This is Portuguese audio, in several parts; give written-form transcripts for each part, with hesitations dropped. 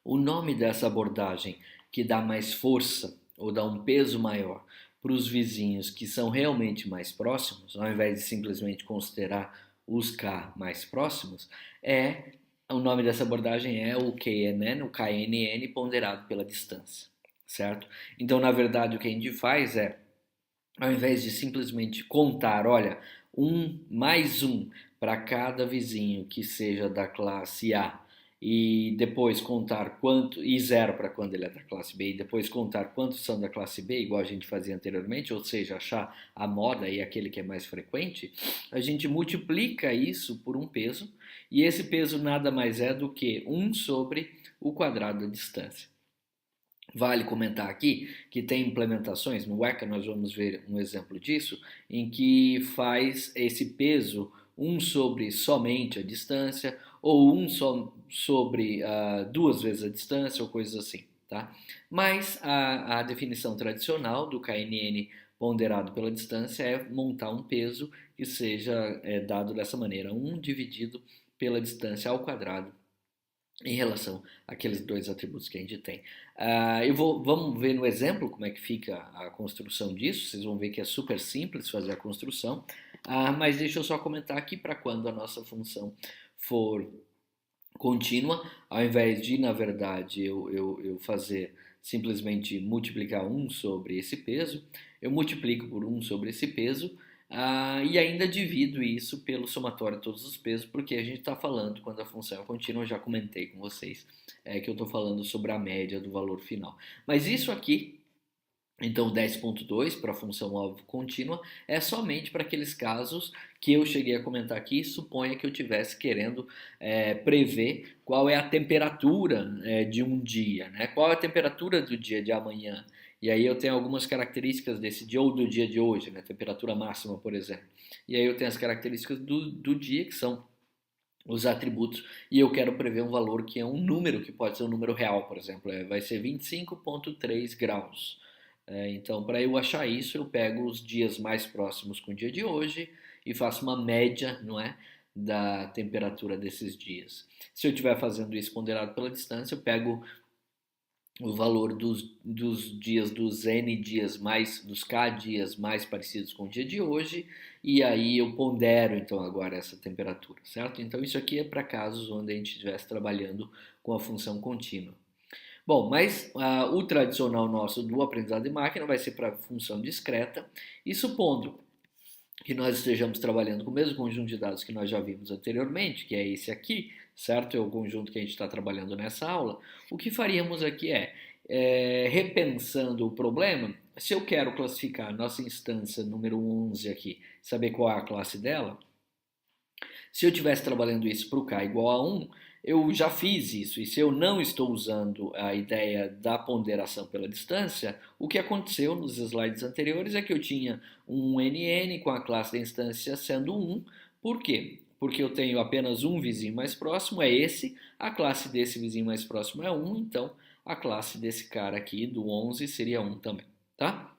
O nome dessa abordagem, que dá mais força ou dá um peso maior para os vizinhos que são realmente mais próximos, ao invés de simplesmente considerar os K mais próximos, é o nome dessa abordagem é o KNN, o KNN ponderado pela distância, certo? Então, na verdade, o que a gente faz é, ao invés de simplesmente contar, olha, um mais um para cada vizinho que seja da classe A e depois contar quanto, e zero para quando ele é da classe B, e depois contar quantos são da classe B, igual a gente fazia anteriormente, ou seja, achar a moda e aquele que é mais frequente, a gente multiplica isso por um peso, e esse peso nada mais é do que um sobre o quadrado da distância. Vale comentar aqui que tem implementações, no Weka nós vamos ver um exemplo disso, em que faz esse peso um sobre somente a distância, ou um sobre duas vezes a distância, ou coisas assim. Tá? Mas a definição tradicional do KNN ponderado pela distância é montar um peso que seja dado dessa maneira, um dividido pela distância ao quadrado em relação àqueles dois atributos que a gente tem. Vamos ver no exemplo como é que fica a construção disso. Vocês vão ver que é super simples fazer a construção. Mas deixa eu só comentar aqui para quando a nossa função for contínua, ao invés de, na verdade, eu fazer simplesmente multiplicar um sobre esse peso, eu multiplico por um sobre esse peso e ainda divido isso pelo somatório de todos os pesos, porque a gente está falando, quando a função é contínua, eu já comentei com vocês que eu estou falando sobre a média do valor final. Mas isso aqui então, 10.2 para a função alvo contínua é somente para aqueles casos que eu cheguei a comentar aqui. Suponha que eu estivesse querendo prever qual é a temperatura de um dia, né? Qual é a temperatura do dia de amanhã. E aí eu tenho algumas características desse dia ou do dia de hoje, né? Temperatura máxima, por exemplo. E aí eu tenho as características do dia, que são os atributos, e eu quero prever um valor que é um número, que pode ser um número real, por exemplo, vai ser 25,3 graus. Então, para eu achar isso, eu pego os dias mais próximos com o dia de hoje e faço uma média, não é, da temperatura desses dias. Se eu estiver fazendo isso ponderado pela distância, eu pego o valor dos dias, dos N dias mais, dos K dias mais parecidos com o dia de hoje, e aí eu pondero então agora essa temperatura, certo? Então isso aqui é para casos onde a gente estivesse trabalhando com a função contínua. Bom, mas o tradicional nosso do aprendizado de máquina vai ser para função discreta, e supondo que nós estejamos trabalhando com o mesmo conjunto de dados que nós já vimos anteriormente, que é esse aqui, certo? É o conjunto que a gente está trabalhando nessa aula. O que faríamos aqui repensando o problema, se eu quero classificar a nossa instância número 11 aqui, saber qual é a classe dela, se eu estivesse trabalhando isso para o k igual a 1, eu já fiz isso, e se eu não estou usando a ideia da ponderação pela distância, o que aconteceu nos slides anteriores é que eu tinha um NN com a classe da instância sendo 1. Por quê? Porque eu tenho apenas um vizinho mais próximo, é esse, a classe desse vizinho mais próximo é 1, então a classe desse cara aqui, do 11, seria 1 também, tá?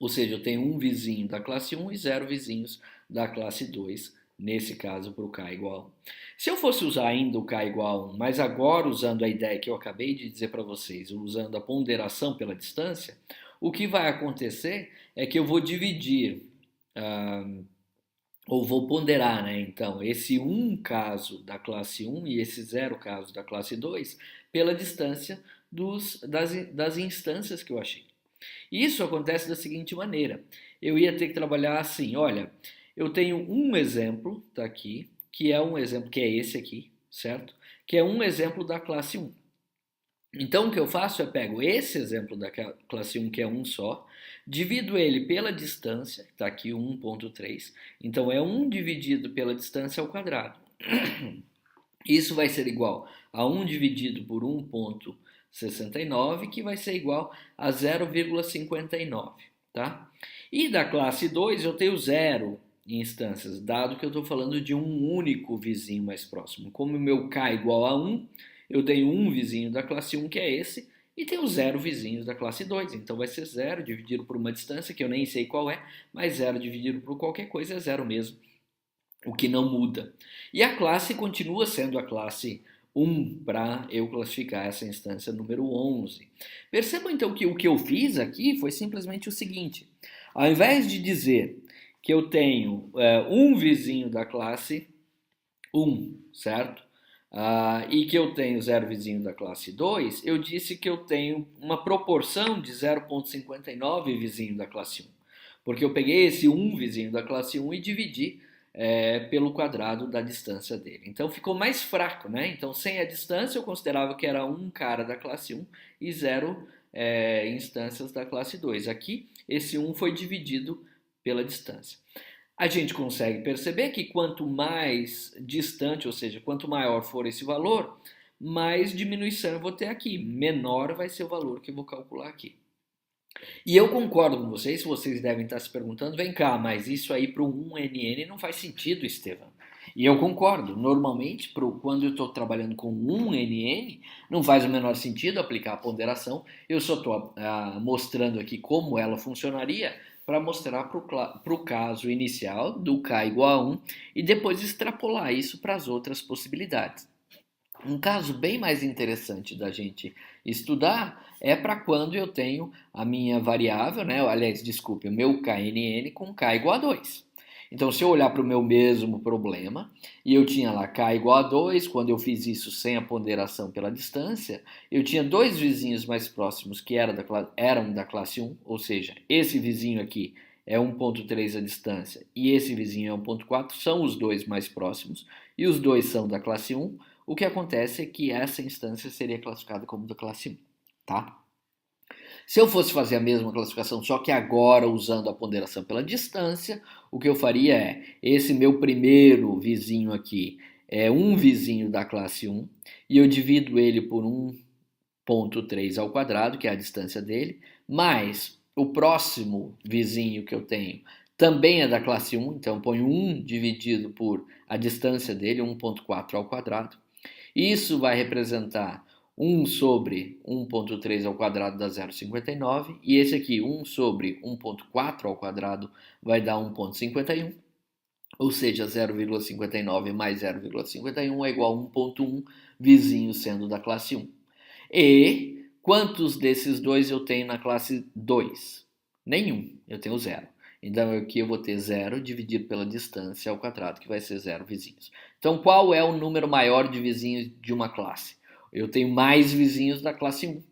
Ou seja, eu tenho um vizinho da classe 1 e zero vizinhos da classe 2, nesse caso para o k igual a 1. Se eu fosse usar ainda o k igual a 1, mas agora usando a ideia que eu acabei de dizer para vocês, usando a ponderação pela distância, o que vai acontecer é que eu vou dividir, ou vou ponderar, né? Então, esse 1 caso da classe 1 e esse 0 caso da classe 2 pela distância das instâncias que eu achei. Isso acontece da seguinte maneira: eu ia ter que trabalhar assim, olha, eu tenho um exemplo, tá aqui, que é um exemplo que é esse aqui, certo? Que é um exemplo da classe 1. Então o que eu faço é pego esse exemplo da classe 1, que é um só, divido ele pela distância, está aqui 1,3, então é 1 dividido pela distância ao quadrado. Isso vai ser igual a 1 dividido por 1,69, que vai ser igual a 0,59, tá? E da classe 2 eu tenho zero instâncias, dado que eu estou falando de um único vizinho mais próximo. Como o meu k é igual a 1, eu tenho um vizinho da classe 1, que é esse, e tenho zero vizinhos da classe 2. Então vai ser zero dividido por uma distância, que eu nem sei qual é, mas zero dividido por qualquer coisa é zero mesmo, o que não muda. E a classe continua sendo a classe 1 para eu classificar essa instância número 11. Percebam então que o que eu fiz aqui foi simplesmente o seguinte: ao invés de dizer que eu tenho um vizinho da classe 1, certo? E que eu tenho 0 vizinho da classe 2, eu disse que eu tenho uma proporção de 0,59 vizinho da classe 1. Porque eu peguei esse 1 vizinho da classe 1 e dividi pelo quadrado da distância dele. Então ficou mais fraco, né? Então sem a distância eu considerava que era um cara da classe 1 e 0 instâncias da classe 2. Aqui esse 1 foi dividido pela distância. A gente consegue perceber que quanto mais distante, ou seja, quanto maior for esse valor, mais diminuição eu vou ter aqui. Menor vai ser o valor que eu vou calcular aqui. E eu concordo com vocês devem estar se perguntando, vem cá, mas isso aí para o 1NN não faz sentido, Estevam. E eu concordo, normalmente, quando eu estou trabalhando com 1NN, não faz o menor sentido aplicar a ponderação, eu só estou mostrando aqui como ela funcionaria para mostrar para o caso inicial do K igual a 1 e depois extrapolar isso para as outras possibilidades. Um caso bem mais interessante da gente estudar é para quando eu tenho a minha variável, né? Aliás, desculpe, o meu KNN com K igual a 2. Então, se eu olhar para o meu mesmo problema, e eu tinha lá K igual a 2, quando eu fiz isso sem a ponderação pela distância, eu tinha dois vizinhos mais próximos que eram da classe 1, ou seja, esse vizinho aqui é 1,3 a distância e esse vizinho é 1,4, são os dois mais próximos, e os dois são da classe 1, o que acontece é que essa instância seria classificada como da classe 1, tá? Se eu fosse fazer a mesma classificação, só que agora usando a ponderação pela distância, o que eu faria é, esse meu primeiro vizinho aqui é um vizinho da classe 1, e eu divido ele por 1,3 ao quadrado, que é a distância dele, mais o próximo vizinho que eu tenho também é da classe 1, então eu ponho 1 dividido por a distância dele, 1,4 ao quadrado. Isso vai representar 1 sobre 1,3 ao quadrado dá 0,59, e esse aqui, 1 sobre 1,4 ao quadrado, vai dar 1,51, ou seja, 0,59 mais 0,51 é igual a 1,1, vizinho sendo da classe 1. E quantos desses dois eu tenho na classe 2? Nenhum, eu tenho 0. Então aqui eu vou ter 0 dividido pela distância ao quadrado, que vai ser 0 vizinhos. Então qual é o número maior de vizinhos de uma classe? Eu tenho mais vizinhos da classe 1,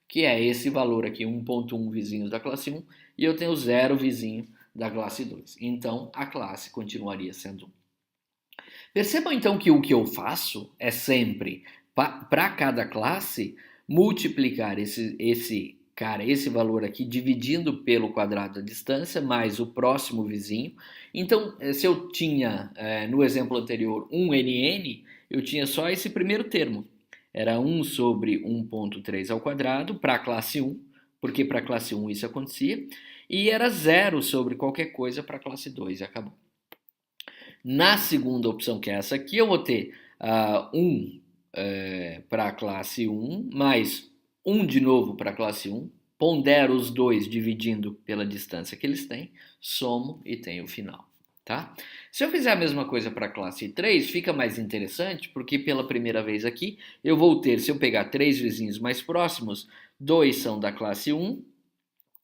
que é esse valor aqui, 1,1 vizinhos da classe 1, e eu tenho 0 vizinho da classe 2. Então a classe continuaria sendo 1. Percebam então que o que eu faço é sempre, para cada classe, multiplicar esse valor aqui, dividindo pelo quadrado da distância, mais o próximo vizinho. Então, se eu tinha, no exemplo anterior, 1NN, eu tinha só esse primeiro termo. Era 1 sobre 1,3 ao quadrado para a classe 1, porque para a classe 1 isso acontecia, e era 0 sobre qualquer coisa para a classe 2, e acabou. Na segunda opção, que é essa aqui, eu vou ter 1 para a classe 1, mais 1 de novo para a classe 1, pondero os dois dividindo pela distância que eles têm, somo e tenho o final. Tá? Se eu fizer a mesma coisa para a classe 3, fica mais interessante, porque pela primeira vez aqui, eu vou ter, se eu pegar 3 vizinhos mais próximos, 2 são da classe 1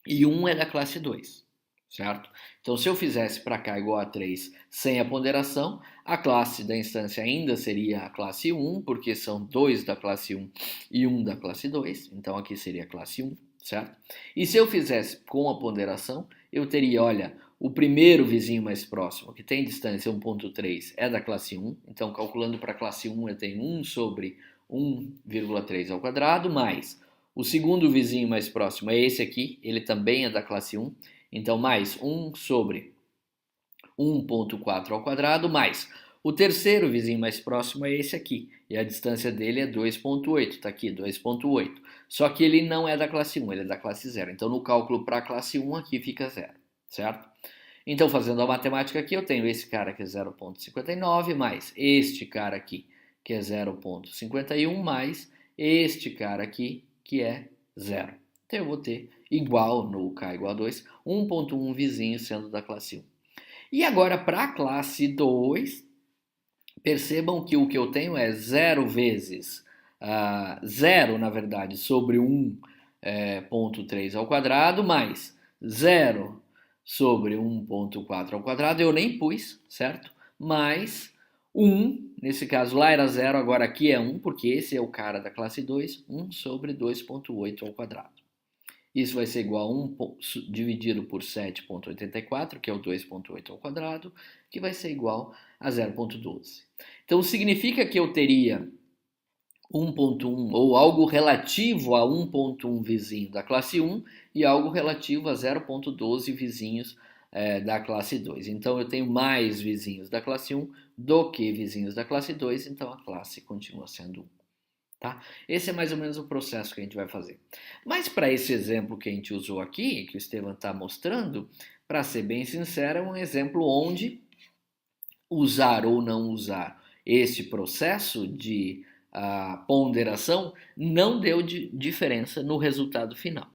e 1 é da classe 2, certo? Então, se eu fizesse para cá igual a 3 sem a ponderação, a classe da instância ainda seria a classe 1, porque são 2 da classe 1 e 1 da classe 2, então aqui seria a classe 1, certo? E se eu fizesse com a ponderação, eu teria, olha, o primeiro vizinho mais próximo, que tem distância 1,3, é da classe 1, então calculando para a classe 1 eu tenho 1 sobre 1,3 ao quadrado, mais o segundo vizinho mais próximo é esse aqui, ele também é da classe 1, então mais 1 sobre 1,4 ao quadrado, mais o terceiro vizinho mais próximo é esse aqui, e a distância dele é 2,8, está aqui, 2,8. Só que ele não é da classe 1, ele é da classe 0, então no cálculo para a classe 1 aqui fica 0, certo? Então, fazendo a matemática aqui, eu tenho esse cara que é 0,59, mais este cara aqui, que é 0,51, mais este cara aqui, que é 0. Então, eu vou ter igual, no K igual a 2, 1,1 vizinho sendo da classe 1. E agora, para a classe 2, Percebam que o que eu tenho é 0 vezes 0, na verdade, sobre 1,3 ao quadrado, mais 0 sobre 1,4 ao quadrado, eu nem pus, certo? Mais 1, nesse caso lá era 0, agora aqui é 1, porque esse é o cara da classe 2, 1 sobre 2,8 ao quadrado. Isso vai ser igual a 1 dividido por 7,84, que é o 2,8 ao quadrado, que vai ser igual a 0,12. Então significa que eu teria 1,1 ou algo relativo a 1,1 vizinho da classe 1 e algo relativo a 0,12 vizinhos da classe 2. Então eu tenho mais vizinhos da classe 1 do que vizinhos da classe 2, então a classe continua sendo 1. Tá? Esse é mais ou menos o processo que a gente vai fazer. Mas para esse exemplo que a gente usou aqui, que o Estevam está mostrando, para ser bem sincero, é um exemplo onde usar ou não usar esse processo de ponderação não deu diferença no resultado final.